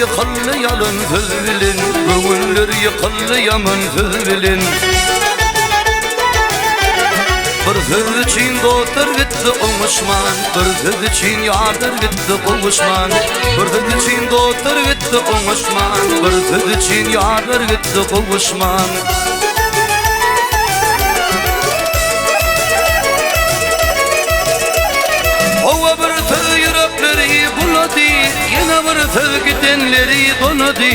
yıkıldı yalın söz bilin, göğüller yıkıldı yaman söz bilin. Bir söz için do'tur gitti oňuşman, bir söz için yardır gitti oňuşman. Bir söz için do'tur gitti oňuşman, bir söz için yardır gitti oňuşman. Ova bir söz yürekleri buladı, yine bir söz gidenleri donadı.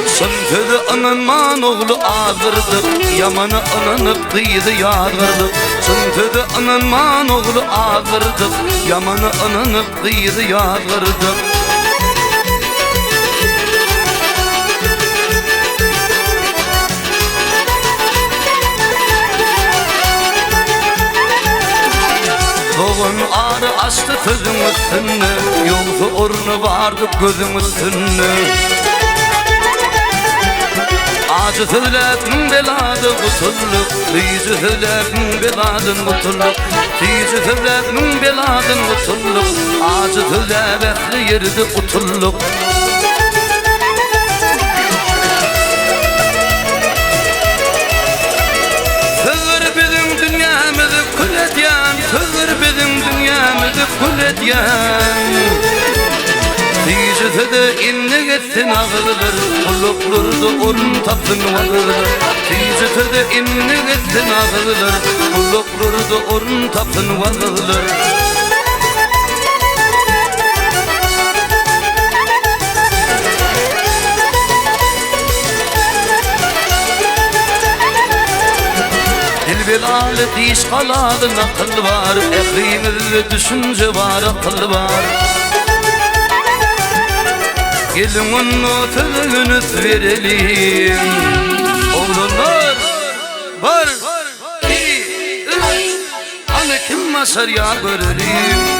Son sözü ananman oğlu ağırdı, yamanı ananıp kıydı yağırdı. Son sözü ananman oğlu ağırdı, yamanı ananıp kıydı yağırdı. Doğun ağrı açtı sözün üstünü, yoksa ornu vardı gözün üstünü. Acı sözlerden beladı kutulluk, tiyci sözlerden beladın kutulluk, tiyci sözlerden beladın kutulluk, acı sözler bekli yerdi utulluk. Sözler bizim dünyamızı kul edyen, sözler bizim dünyamızı kul edyen. Tiyci de inne gitsin ağırlar, kulluklarda orun tapsın varlar. Tiyci de inne gitsin ağırlar, kulluklarda orun tapsın varlar. Dilbelalı diş kaladı nakıl var, ehlimizde düşünce var, akıl var. Gelin onu sözünüz verelim. Oğlunlar var, 2, 3, hani kim masar ya görelim.